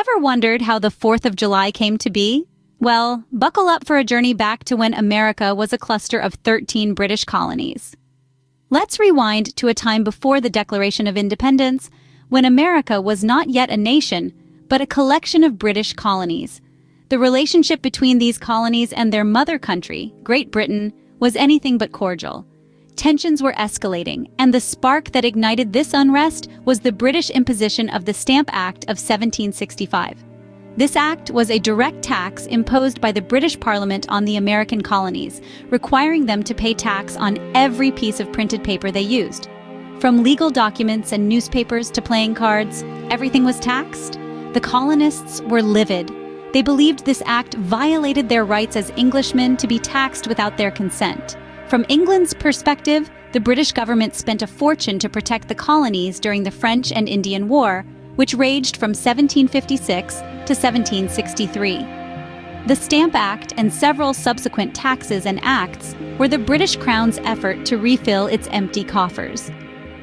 Ever wondered how the 4th of July came to be? Well, buckle up for a journey back to when America was a cluster of 13 British colonies. Let's rewind to a time before the Declaration of Independence, when America was not yet a nation, but a collection of British colonies. The relationship between these colonies and their mother country, Great Britain, was anything but cordial. Tensions were escalating, and the spark that ignited this unrest was the British imposition of the Stamp Act of 1765. This act was a direct tax imposed by the British Parliament on the American colonies, requiring them to pay tax on every piece of printed paper they used. From legal documents and newspapers to playing cards, everything was taxed. The colonists were livid. They believed this act violated their rights as Englishmen to be taxed without their consent. From England's perspective, the British government spent a fortune to protect the colonies during the French and Indian War, which raged from 1756 to 1763. The Stamp Act and several subsequent taxes and acts were the British Crown's effort to refill its empty coffers.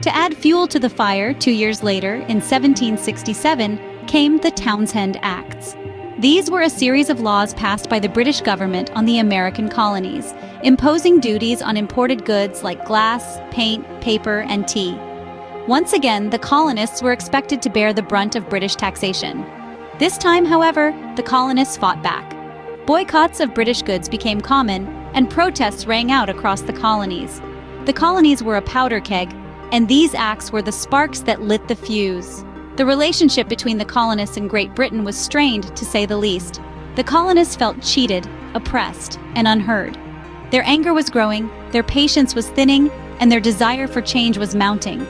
To add fuel to the fire, 2 years later, in 1767, came the Townshend Acts. These were a series of laws passed by the British government on the American colonies, imposing duties on imported goods like glass, paint, paper, and tea. Once again, the colonists were expected to bear the brunt of British taxation. This time, however, the colonists fought back. Boycotts of British goods became common, and protests rang out across the colonies. The colonies were a powder keg, and these acts were the sparks that lit the fuse. The relationship between the colonists and Great Britain was strained, to say the least. The colonists felt cheated, oppressed, and unheard. Their anger was growing, their patience was thinning, and their desire for change was mounting.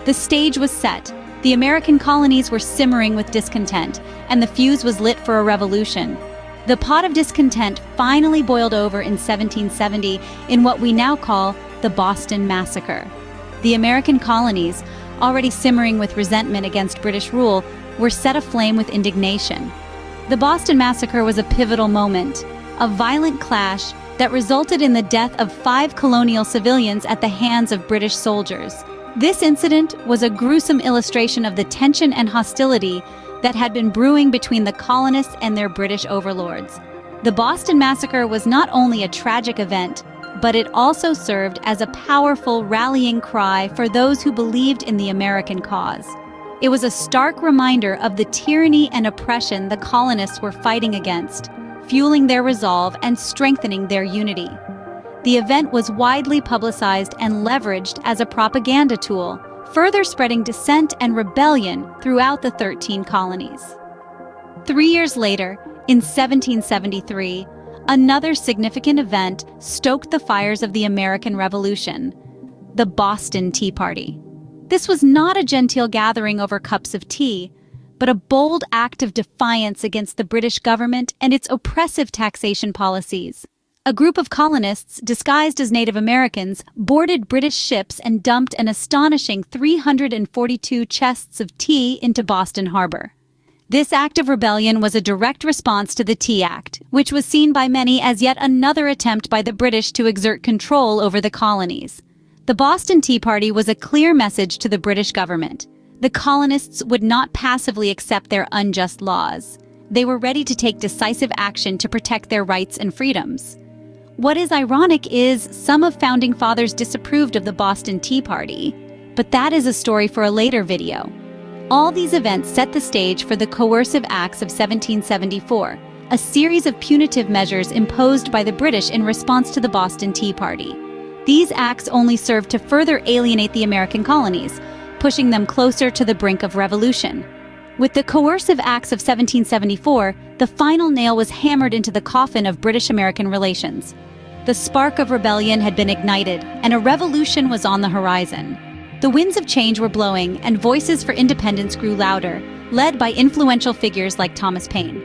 The stage was set. The American colonies were simmering with discontent, and the fuse was lit for a revolution. The pot of discontent finally boiled over in 1770 in what we now call the Boston Massacre. The American colonies, already simmering with resentment against British rule, were set aflame with indignation. The Boston Massacre was a pivotal moment, a violent clash that resulted in the death of 5 colonial civilians at the hands of British soldiers. This incident was a gruesome illustration of the tension and hostility that had been brewing between the colonists and their British overlords. The Boston Massacre was not only a tragic event, but it also served as a powerful rallying cry for those who believed in the American cause. It was a stark reminder of the tyranny and oppression the colonists were fighting against, fueling their resolve and strengthening their unity. The event was widely publicized and leveraged as a propaganda tool, further spreading dissent and rebellion throughout the 13 colonies. 3 years later, in 1773, another significant event stoked the fires of the American Revolution: the Boston Tea Party. This was not a genteel gathering over cups of tea, but a bold act of defiance against the British government and its oppressive taxation policies. A group of colonists, disguised as Native Americans, boarded British ships and dumped an astonishing 342 chests of tea into Boston Harbor. This act of rebellion was a direct response to the Tea Act, which was seen by many as yet another attempt by the British to exert control over the colonies. The Boston Tea Party was a clear message to the British government. The colonists would not passively accept their unjust laws. They were ready to take decisive action to protect their rights and freedoms. What is ironic is some of Founding Fathers disapproved of the Boston Tea Party, but that is a story for a later video. All these events set the stage for the Coercive Acts of 1774, a series of punitive measures imposed by the British in response to the Boston Tea Party. These acts only served to further alienate the American colonies, pushing them closer to the brink of revolution. With the Coercive Acts of 1774, the final nail was hammered into the coffin of British-American relations. The spark of rebellion had been ignited, and a revolution was on the horizon. The winds of change were blowing, and voices for independence grew louder, led by influential figures like Thomas Paine.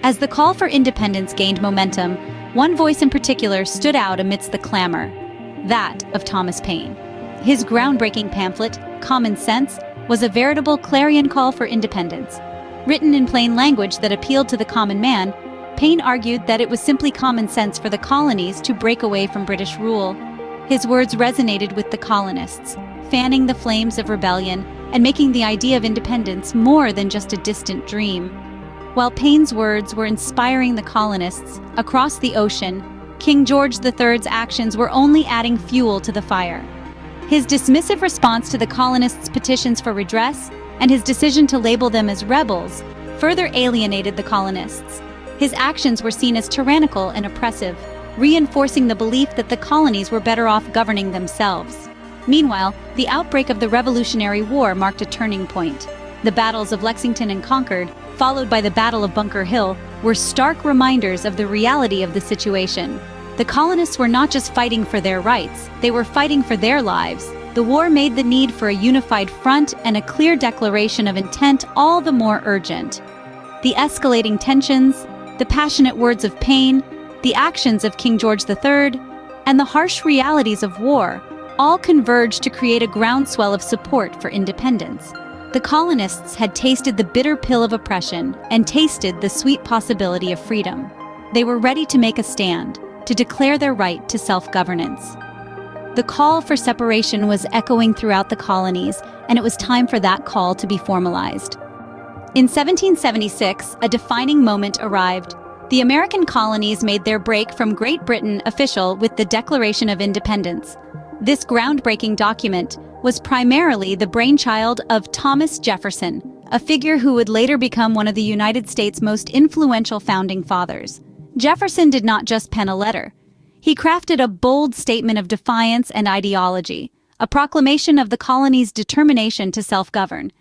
As the call for independence gained momentum, one voice in particular stood out amidst the clamor: that of Thomas Paine. His groundbreaking pamphlet, Common Sense, was a veritable clarion call for independence. Written in plain language that appealed to the common man, Paine argued that it was simply common sense for the colonies to break away from British rule. His words resonated with the colonists, fanning the flames of rebellion and making the idea of independence more than just a distant dream. While Paine's words were inspiring the colonists across the ocean, King George III's actions were only adding fuel to the fire. His dismissive response to the colonists' petitions for redress and his decision to label them as rebels further alienated the colonists. His actions were seen as tyrannical and oppressive, reinforcing the belief that the colonies were better off governing themselves. Meanwhile, the outbreak of the Revolutionary War marked a turning point. The battles of Lexington and Concord, followed by the Battle of Bunker Hill, were stark reminders of the reality of the situation. The colonists were not just fighting for their rights, they were fighting for their lives. The war made the need for a unified front and a clear declaration of intent all the more urgent. The escalating tensions, the passionate words of Paine, the actions of King George III, and the harsh realities of war all converged to create a groundswell of support for independence. The colonists had tasted the bitter pill of oppression and tasted the sweet possibility of freedom. They were ready to make a stand, to declare their right to self-governance. The call for separation was echoing throughout the colonies, and it was time for that call to be formalized. In 1776, a defining moment arrived. The American colonies made their break from Great Britain official with the Declaration of Independence. This groundbreaking document was primarily the brainchild of Thomas Jefferson, a figure who would later become one of the United States' most influential founding fathers. Jefferson did not just pen a letter. He crafted a bold statement of defiance and ideology, a proclamation of the colonies' determination to self-govern.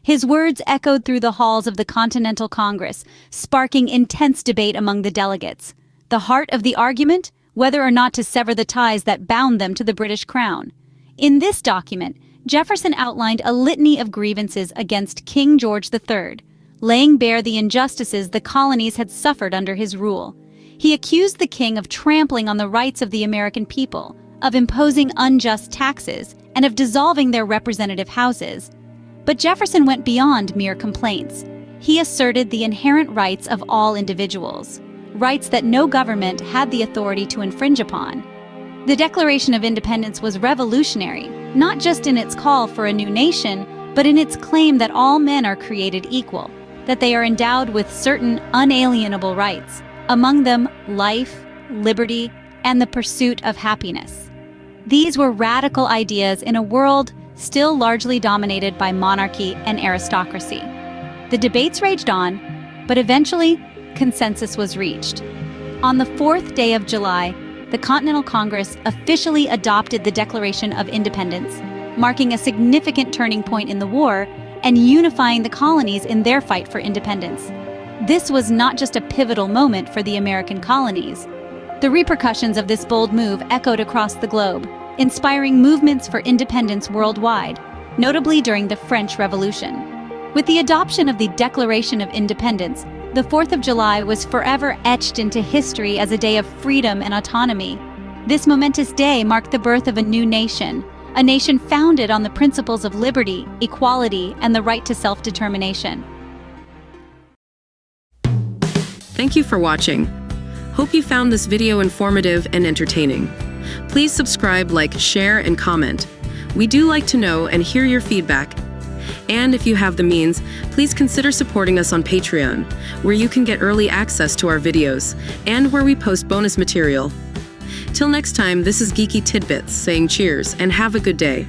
His words echoed through the halls of the Continental Congress, sparking intense debate among the delegates. The heart of the argument? Whether or not to sever the ties that bound them to the British crown. In this document, Jefferson outlined a litany of grievances against King George III, laying bare the injustices the colonies had suffered under his rule. He accused the king of trampling on the rights of the American people, of imposing unjust taxes, and of dissolving their representative houses. But Jefferson went beyond mere complaints. He asserted the inherent rights of all individuals, rights that no government had the authority to infringe upon. The Declaration of Independence was revolutionary, not just in its call for a new nation, but in its claim that all men are created equal, that they are endowed with certain unalienable rights, among them life, liberty, and the pursuit of happiness. These were radical ideas in a world still largely dominated by monarchy and aristocracy. The debates raged on, but eventually, consensus was reached. On the 4th day of July, the Continental Congress officially adopted the Declaration of Independence, marking a significant turning point in the war and unifying the colonies in their fight for independence. This was not just a pivotal moment for the American colonies. The repercussions of this bold move echoed across the globe, inspiring movements for independence worldwide, notably during the French Revolution. With the adoption of the Declaration of Independence, the 4th of July was forever etched into history as a day of freedom and autonomy. This momentous day marked the birth of a new nation, a nation founded on the principles of liberty, equality, and the right to self-determination. Thank you for watching. Hope you found this video informative and entertaining. Please subscribe, like, share, and comment. We do like to know and hear your feedback. And if you have the means, please consider supporting us on Patreon, where you can get early access to our videos, and where we post bonus material. Till next time, this is Geeky Tidbits saying cheers and have a good day.